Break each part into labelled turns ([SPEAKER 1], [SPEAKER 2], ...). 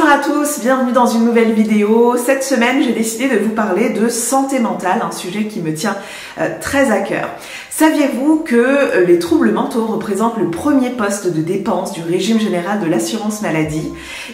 [SPEAKER 1] Bonjour à tous, bienvenue dans une nouvelle vidéo. Cette semaine, j'ai décidé de vous parler de santé mentale, un sujet qui me tient très à cœur. Saviez-vous que les troubles mentaux représentent le premier poste de dépense du régime général de l'assurance maladie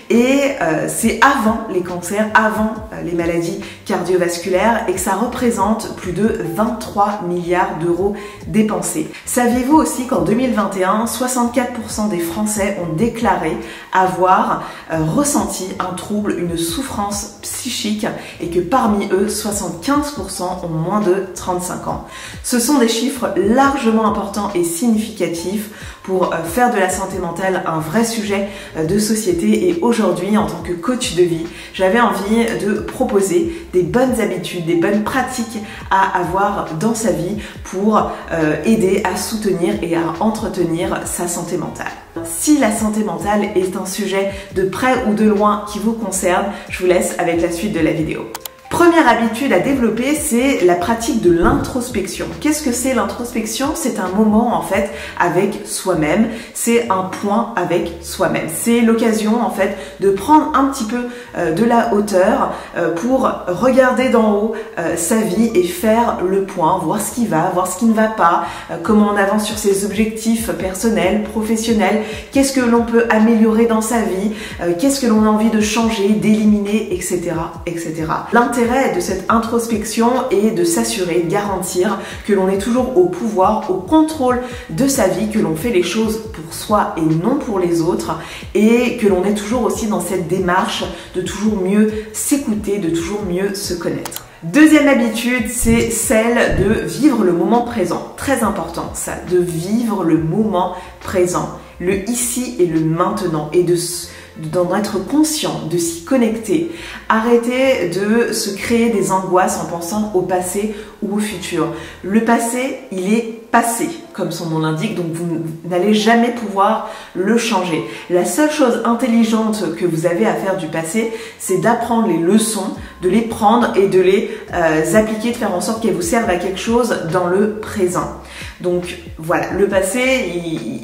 [SPEAKER 1] et c'est avant les cancers, avant les maladies cardiovasculaires et que ça représente plus de 23 milliards d'euros dépensés. Saviez-vous aussi qu'en 2021, 64% des Français ont déclaré avoir ressenti un trouble, une souffrance psychique et que parmi eux, 75% ont moins de 35 ans. Ce sont des chiffres largement importants et significatifs pour faire de la santé mentale un vrai sujet de société. Et aujourd'hui, en tant que coach de vie, j'avais envie de proposer des bonnes habitudes, des bonnes pratiques à avoir dans sa vie pour aider à soutenir et à entretenir sa santé mentale. Si la santé mentale est un sujet de près ou de loin qui vous concerne, je vous laisse avec la suite de la vidéo. Première habitude à développer, c'est la pratique de l'introspection. Qu'est-ce que c'est l'introspection? C'est un moment en fait avec soi-même, c'est un point avec soi-même. C'est l'occasion en fait de prendre un petit peu de la hauteur pour regarder d'en haut sa vie et faire le point, voir ce qui va, voir ce qui ne va pas, comment on avance sur ses objectifs personnels, professionnels, qu'est-ce que l'on peut améliorer dans sa vie, qu'est-ce que l'on a envie de changer, d'éliminer, etc., etc. L'intérêt de cette introspection est de s'assurer, de garantir que l'on est toujours au pouvoir, au contrôle de sa vie, que l'on fait les choses pour soi et non pour les autres et que l'on est toujours aussi dans cette démarche de toujours mieux s'écouter, de toujours mieux se connaître. Deuxième habitude, c'est celle de vivre le moment présent. Très important ça, de vivre le moment présent, le ici et le maintenant et d'en être conscient, de s'y connecter. Arrêtez de se créer des angoisses en pensant au passé ou au futur. Le passé, il est passé, comme son nom l'indique, donc vous n'allez jamais pouvoir le changer. La seule chose intelligente que vous avez à faire du passé, c'est d'apprendre les leçons, de les prendre et de les appliquer, de faire en sorte qu'elles vous servent à quelque chose dans le présent. Donc voilà, le passé,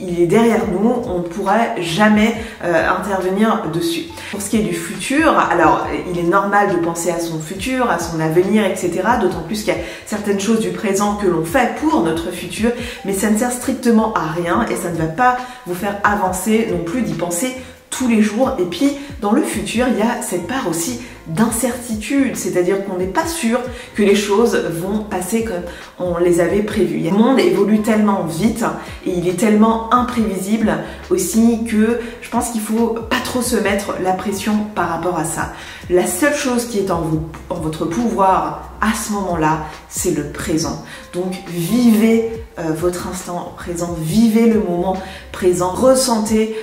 [SPEAKER 1] il est derrière nous, on ne pourra jamais intervenir dessus. Pour ce qui est du futur, alors il est normal de penser à son futur, à son avenir, etc. D'autant plus qu'il y a certaines choses du présent que l'on fait pour notre futur, mais ça ne sert strictement à rien et ça ne va pas vous faire avancer non plus d'y penser tous les jours. Et puis dans le futur, il y a cette part aussi d'incertitude, c'est-à-dire qu'on n'est pas sûr que les choses vont passer comme on les avait prévues. Le monde évolue tellement vite et il est tellement imprévisible aussi que je pense qu'il faut pas trop se mettre la pression par rapport à ça. La seule chose qui est en votre pouvoir à ce moment-là, c'est le présent. Donc vivez votre instant présent, vivez le moment présent, ressentez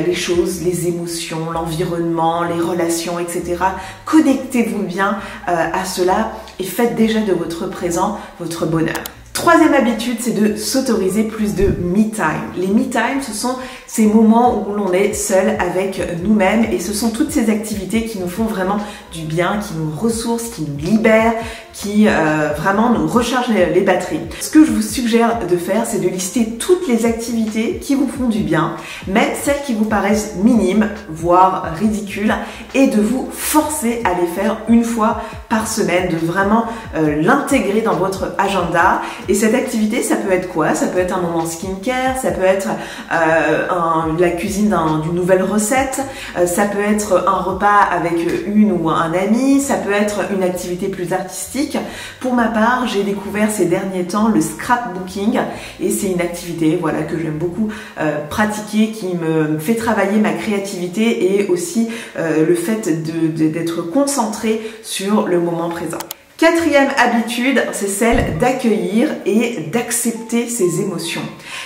[SPEAKER 1] les choses, les émotions, l'environnement, les relations, etc. Connectez-vous bien à cela et faites déjà de votre présent votre bonheur. Troisième habitude, c'est de s'autoriser plus de me time. Les me time, ce sont ces moments où l'on est seul avec nous-mêmes et ce sont toutes ces activités qui nous font vraiment du bien, qui nous ressourcent, qui nous libèrent, qui vraiment nous rechargent les batteries. Ce que je vous suggère de faire, c'est de lister toutes les activités qui vous font du bien, même celles qui vous paraissent minimes, voire ridicules, et de vous forcer à les faire une fois par semaine, de vraiment l'intégrer dans votre agenda. Et cette activité, ça peut être quoi? Ça peut être un moment skincare, ça peut être la cuisine d'une nouvelle recette, ça peut être un repas avec une ou un ami, ça peut être une activité plus artistique. Pour ma part, j'ai découvert ces derniers temps le scrapbooking et c'est une activité voilà, que j'aime beaucoup pratiquer, qui me fait travailler ma créativité et aussi le fait d'être concentré sur le moment présent. Quatrième habitude, c'est celle d'accueillir et d'accepter ses émotions.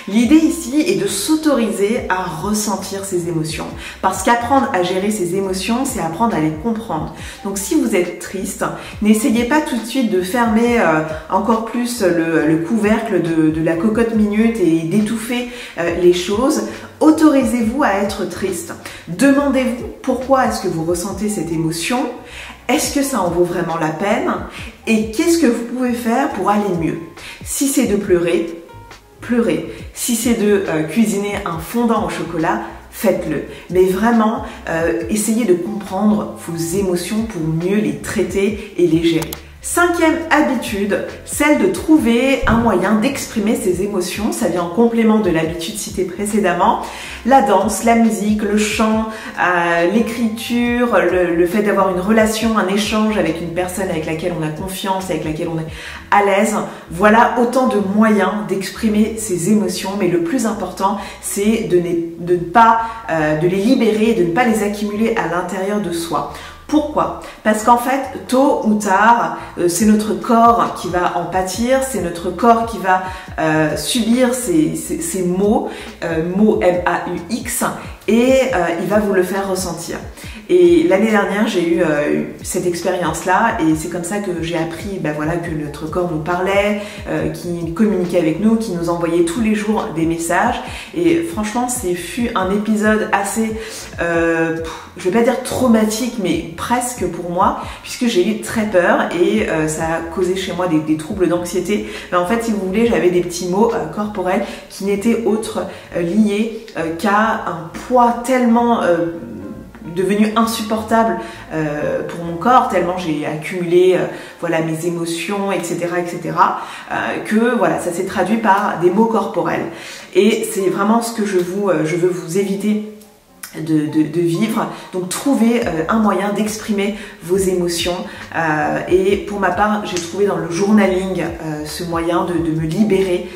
[SPEAKER 1] L'idée ici est de s'autoriser à ressentir ses émotions. Parce qu'apprendre à gérer ses émotions, c'est apprendre à les comprendre. Donc si vous êtes triste, n'essayez pas tout de suite de fermer encore plus le couvercle de la cocotte minute et d'étouffer les choses. Autorisez-vous à être triste. Demandez-vous pourquoi est-ce que vous ressentez cette émotion. Est-ce que ça en vaut vraiment la peine? Et qu'est-ce que vous pouvez faire pour aller mieux? Si c'est de pleurer, pleurez. Si c'est de cuisiner un fondant au chocolat, faites-le. Mais vraiment, essayez de comprendre vos émotions pour mieux les traiter et les gérer. Cinquième habitude, celle de trouver un moyen d'exprimer ses émotions. Ça vient en complément de l'habitude citée précédemment. La danse, la musique, le chant, l'écriture, le fait d'avoir une relation, un échange avec une personne avec laquelle on a confiance, avec laquelle on est à l'aise. Voilà autant de moyens d'exprimer ses émotions, mais le plus important, c'est de les libérer et de ne pas les accumuler à l'intérieur de soi. Pourquoi? Parce qu'en fait, tôt ou tard, c'est notre corps qui va en pâtir, c'est notre corps qui va subir ces mots, mots M-A-U-X, et il va vous le faire ressentir. Et l'année dernière, j'ai eu cette expérience-là, et c'est comme ça que j'ai appris voilà, que notre corps nous parlait, qui communiquait avec nous, qui nous envoyait tous les jours des messages. Et franchement, c'est fut un épisode assez, je vais pas dire traumatique, mais presque pour moi, puisque j'ai eu très peur et ça a causé chez moi des troubles d'anxiété. Mais en fait, si vous voulez, j'avais des petits mots corporels qui n'étaient autres liés qu'à un poids tellement devenu insupportable pour mon corps, tellement j'ai accumulé voilà, mes émotions, etc., que voilà, ça s'est traduit par des mots corporels. Et c'est vraiment ce que je veux vous éviter de vivre. Donc trouvez un moyen d'exprimer vos émotions, et pour ma part j'ai trouvé dans le journaling ce moyen de me libérer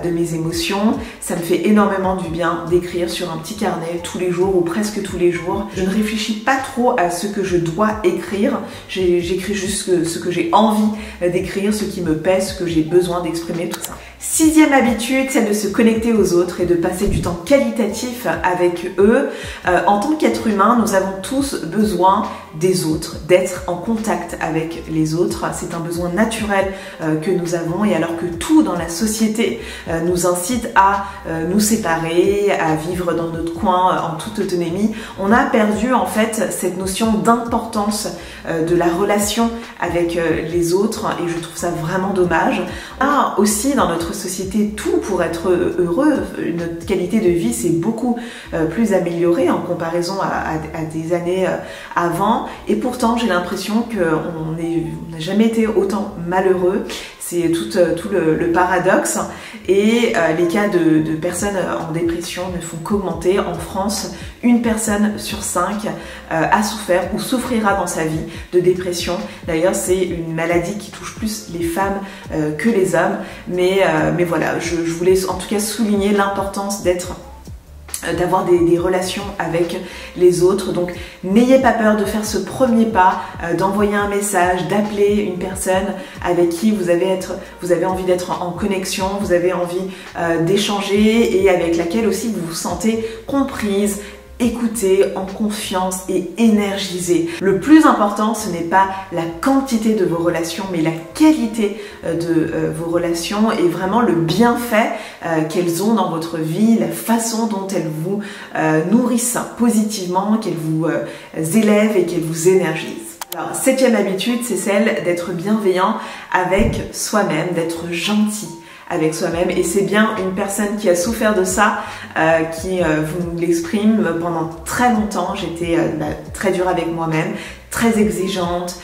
[SPEAKER 1] de mes émotions. Ça me fait énormément du bien d'écrire sur un petit carnet tous les jours ou presque tous les jours. Je ne réfléchis pas trop à ce que je dois écrire, j'écris juste ce que j'ai envie d'écrire, ce qui me pèse, ce que j'ai besoin d'exprimer, tout ça. Sixième habitude, celle de se connecter aux autres et de passer du temps qualitatif avec eux. En tant qu'être humain, nous avons tous besoin des autres, d'être en contact avec les autres. C'est un besoin naturel que nous avons, et alors que tout dans la société nous incite à nous séparer, à vivre dans notre coin en toute autonomie, on a perdu en fait cette notion d'importance de la relation avec les autres, et je trouve ça vraiment dommage. On a aussi dans notre société tout pour être heureux. Notre qualité de vie s'est beaucoup plus améliorée en comparaison à des années avant, et pourtant j'ai l'impression qu'on n'a jamais été autant malheureux. C'est tout le paradoxe, et les cas de personnes en dépression ne font qu'augmenter. En France, une personne sur 5 a souffert ou souffrira dans sa vie de dépression. D'ailleurs, c'est une maladie qui touche plus les femmes que les hommes, mais voilà, je voulais en tout cas souligner l'importance d'avoir des relations avec les autres. Donc n'ayez pas peur de faire ce premier pas, d'envoyer un message, d'appeler une personne avec qui vous avez envie d'être en connexion, vous avez envie d'échanger, et avec laquelle aussi vous vous sentez comprise, écoutez, en confiance et énergisez. Le plus important, ce n'est pas la quantité de vos relations, mais la qualité de vos relations, et vraiment le bienfait qu'elles ont dans votre vie, la façon dont elles vous nourrissent positivement, qu'elles vous élèvent et qu'elles vous énergisent. Alors, septième habitude, c'est celle d'être bienveillant avec soi-même, d'être gentil avec soi-même, et c'est bien une personne qui a souffert de ça qui vous l'exprime. Pendant très longtemps, j'étais très dure avec moi-même, très exigeante,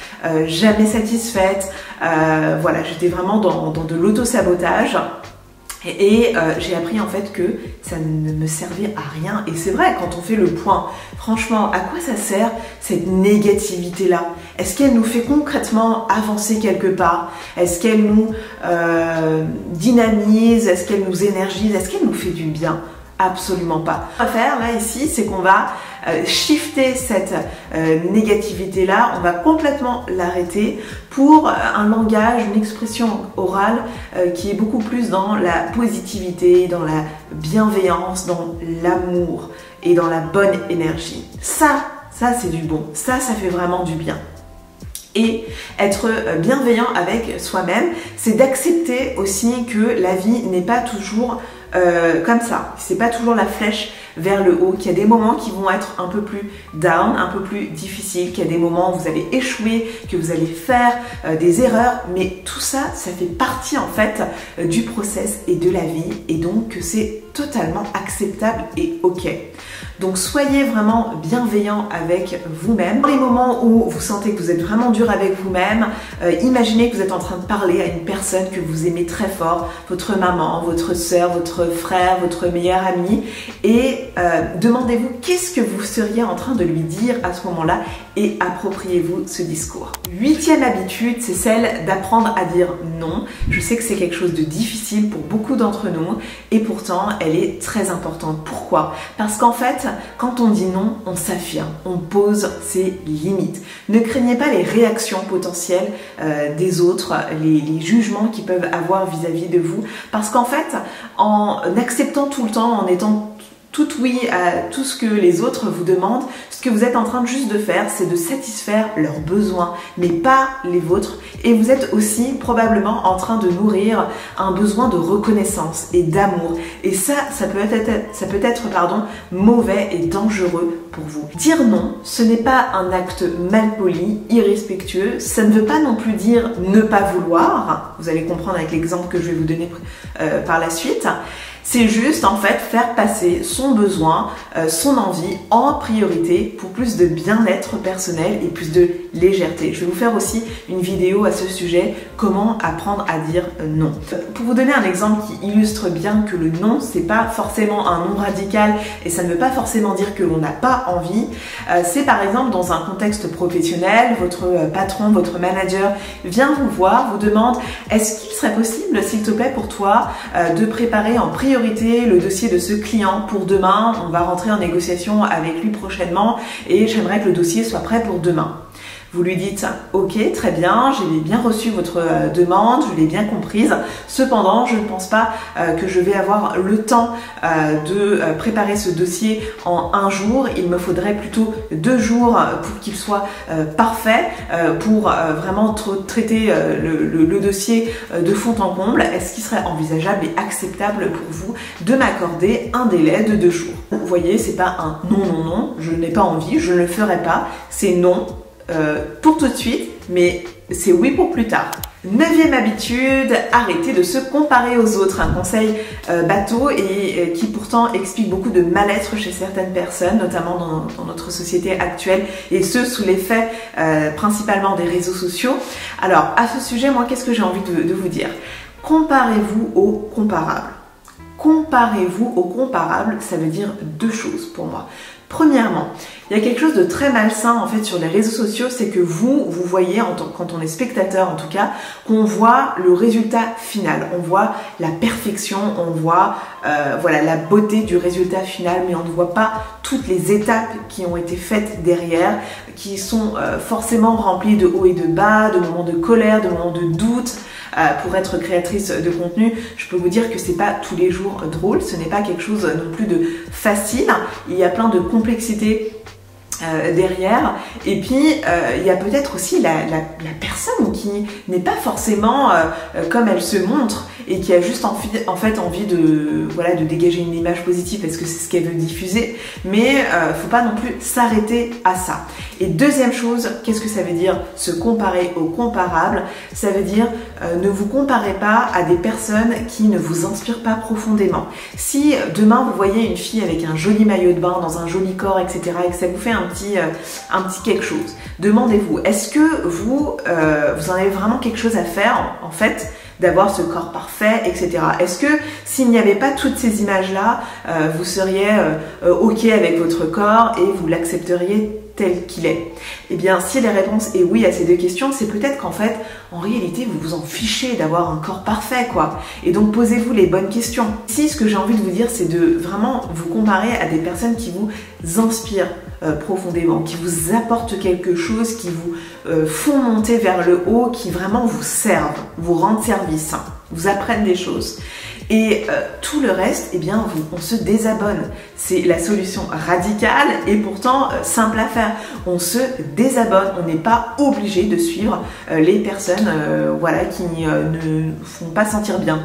[SPEAKER 1] jamais satisfaite, voilà, j'étais vraiment dans de l'auto-sabotage. Et j'ai appris en fait que ça ne me servait à rien. Et c'est vrai, quand on fait le point, franchement, à quoi ça sert cette négativité-là? Est-ce qu'elle nous fait concrètement avancer quelque part? Est-ce qu'elle nous dynamise? Est-ce qu'elle nous énergise? Est-ce qu'elle nous fait du bien? Absolument pas. Ce qu'on va faire là ici, c'est qu'on va shifter cette négativité-là, on va complètement l'arrêter pour un langage, une expression orale qui est beaucoup plus dans la positivité, dans la bienveillance, dans l'amour et dans la bonne énergie. Ça c'est du bon, ça fait vraiment du bien. Et être bienveillant avec soi-même, c'est d'accepter aussi que la vie n'est pas toujours comme ça. C'est pas toujours la flèche vers le haut, qu'il y a des moments qui vont être un peu plus down, un peu plus difficiles, qu'il y a des moments où vous allez échouer, que vous allez faire des erreurs, mais tout ça, ça fait partie en fait du process et de la vie, et donc que c'est totalement acceptable et ok. Donc soyez vraiment bienveillant avec vous-même. Dans les moments où vous sentez que vous êtes vraiment dur avec vous-même, imaginez que vous êtes en train de parler à une personne que vous aimez très fort, votre maman, votre soeur, votre frère, votre meilleur ami, et demandez-vous qu'est-ce que vous seriez en train de lui dire à ce moment-là et appropriez-vous ce discours. 8e habitude, c'est celle d'apprendre à dire non. Je sais que c'est quelque chose de difficile pour beaucoup d'entre nous et pourtant elle est très importante. Pourquoi? Parce qu'en fait, quand on dit non, on s'affirme, on pose ses limites. Ne craignez pas les réactions potentielles des autres, les jugements qu'ils peuvent avoir vis-à-vis de vous, parce qu'en fait, en acceptant tout le temps, en étant tout oui à tout ce que les autres vous demandent, ce que vous êtes en train juste de faire, c'est de satisfaire leurs besoins, mais pas les vôtres. Et vous êtes aussi probablement en train de nourrir un besoin de reconnaissance et d'amour. Et ça peut être mauvais et dangereux pour vous. Dire non, ce n'est pas un acte malpoli, irrespectueux. Ça ne veut pas non plus dire ne pas vouloir. Vous allez comprendre avec l'exemple que je vais vous donner par la suite. C'est juste en fait faire passer son besoin, son envie en priorité pour plus de bien-être personnel et plus de légèreté. Je vais vous faire aussi une vidéo à ce sujet, comment apprendre à dire non. Pour vous donner un exemple qui illustre bien que le non, c'est pas forcément un non radical et ça ne veut pas forcément dire que l'on n'a pas envie. C'est par exemple dans un contexte professionnel, votre patron, votre manager vient vous voir, vous demande est-ce qu'il serait possible, s'il te plaît, pour toi, de préparer en priorité le dossier de ce client pour demain. On va rentrer en négociation avec lui prochainement et j'aimerais que le dossier soit prêt pour demain. Vous lui dites « Ok, très bien, j'ai bien reçu votre demande, je l'ai bien comprise. Cependant, je ne pense pas que je vais avoir le temps de préparer ce dossier en un jour. Il me faudrait plutôt 2 jours pour qu'il soit parfait, pour vraiment traiter le dossier de fond en comble. Est-ce qu'il serait envisageable et acceptable pour vous de m'accorder un délai de 2 jours ?» Vous voyez, c'est pas un non, non, non, je n'ai pas envie, je ne le ferai pas. C'est non. Pour tout de suite, mais c'est oui pour plus tard. 9e habitude, arrêtez de se comparer aux autres. Un conseil bateau et qui pourtant explique beaucoup de mal-être chez certaines personnes, notamment dans notre société actuelle, et ce sous l'effet principalement des réseaux sociaux. Alors à ce sujet, moi qu'est-ce que j'ai envie de vous dire? Comparez-vous aux comparables. Comparez-vous aux comparables, ça veut dire 2 choses pour moi. Premièrement, il y a quelque chose de très malsain en fait sur les réseaux sociaux, c'est que vous voyez, quand on est spectateur en tout cas, qu'on voit le résultat final, on voit la perfection, on voit voilà, la beauté du résultat final, mais on ne voit pas toutes les étapes qui ont été faites derrière, qui sont forcément remplies de hauts et de bas, de moments de colère, de moments de doute. Pour être créatrice de contenu, je peux vous dire que c'est pas tous les jours drôle, ce n'est pas quelque chose non plus de facile, il y a plein de complexité derrière, et puis il y a peut-être aussi la personne qui n'est pas forcément comme elle se montre et qui a juste en fait envie de dégager une image positive parce que c'est ce qu'elle veut diffuser, mais faut pas non plus s'arrêter à ça. Et deuxième chose, qu'est-ce que ça veut dire se comparer aux comparables? Ça veut dire ne vous comparez pas à des personnes qui ne vous inspirent pas profondément. Si demain vous voyez une fille avec un joli maillot de bain, dans un joli corps, etc., et que ça vous fait un petit quelque chose, demandez-vous, est-ce que vous en avez vraiment quelque chose à faire en fait d'avoir ce corps parfait, etc. Est-ce que s'il n'y avait pas toutes ces images-là, vous seriez ok avec votre corps et vous l'accepteriez tel qu'il est? Eh bien, si la réponse est oui à ces 2 questions, c'est peut-être qu'en fait, en réalité, vous vous en fichez d'avoir un corps parfait, quoi. Et donc, posez-vous les bonnes questions. Ici, ce que j'ai envie de vous dire, c'est de vraiment vous comparer à des personnes qui vous inspirent profondément, qui vous apportent quelque chose, qui vous font monter vers le haut, qui vraiment vous servent, vous rendent service, vous apprennent des choses. Et tout le reste, eh bien, on se désabonne. C'est la solution radicale et pourtant simple à faire. On se désabonne, on n'est pas obligé de suivre les personnes voilà, qui ne font pas sentir bien,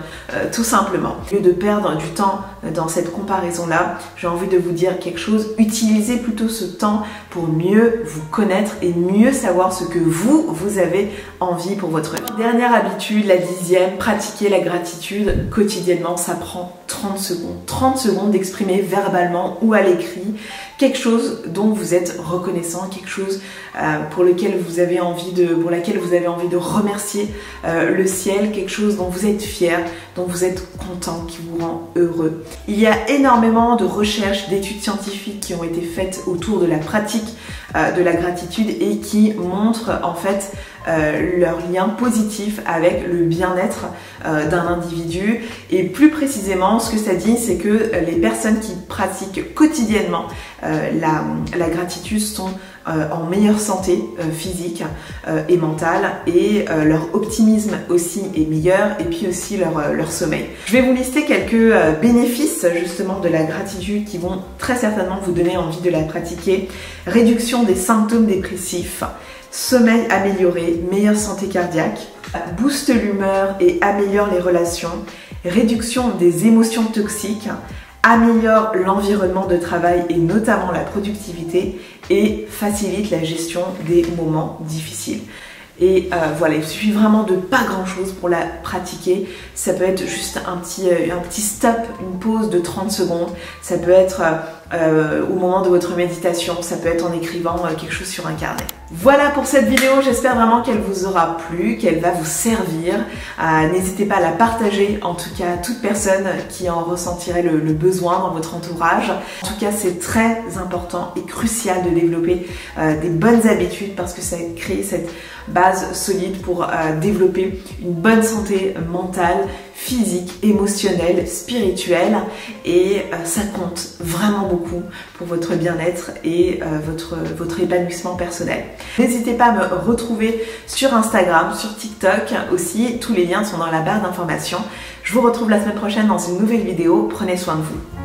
[SPEAKER 1] tout simplement. Au lieu de perdre du temps dans cette comparaison-là, j'ai envie de vous dire quelque chose. Utilisez plutôt ce temps pour mieux vous connaître et mieux savoir ce que vous avez envie pour votre vie. Dernière habitude, la 10e, pratiquer la gratitude quotidiennement. Ça prend 30 secondes. 30 secondes d'exprimer verbalement ou à l'écrit quelque chose dont vous êtes reconnaissant, quelque chose pour laquelle vous avez envie de remercier le ciel, quelque chose dont vous êtes fier, dont vous êtes content, qui vous rend heureux. Il y a énormément de recherches, d'études scientifiques qui ont été faites autour de la pratique de la gratitude et qui montrent en fait leur lien positif avec le bien-être d'un individu. Et plus précisément, ce que ça dit, c'est que les personnes qui pratiquent quotidiennement la gratitude sont en meilleure santé physique et mentale, et leur optimisme aussi est meilleur, et puis aussi leur sommeil. Je vais vous lister quelques bénéfices justement de la gratitude qui vont très certainement vous donner envie de la pratiquer. Réduction des symptômes dépressifs, sommeil amélioré, meilleure santé cardiaque, booste l'humeur et améliore les relations, réduction des émotions toxiques, améliore l'environnement de travail et notamment la productivité, et facilite la gestion des moments difficiles. Et voilà, il suffit vraiment de pas grand chose pour la pratiquer. Ça peut être juste un petit stop, une pause de 30 secondes. Ça peut être au moment de votre méditation. Ça peut être en écrivant quelque chose sur un carnet. Voilà pour cette vidéo, j'espère vraiment qu'elle vous aura plu, qu'elle va vous servir. N'hésitez pas à la partager, en tout cas à toute personne qui en ressentirait le besoin dans votre entourage. En tout cas, c'est très important et crucial de développer des bonnes habitudes parce que ça crée cette base solide pour développer une bonne santé mentale, physique, émotionnelle, spirituelle, et ça compte vraiment beaucoup pour votre bien-être et votre épanouissement personnel. N'hésitez pas à me retrouver sur Instagram, sur TikTok aussi, tous les liens sont dans la barre d'informations. Je vous retrouve la semaine prochaine dans une nouvelle vidéo, prenez soin de vous.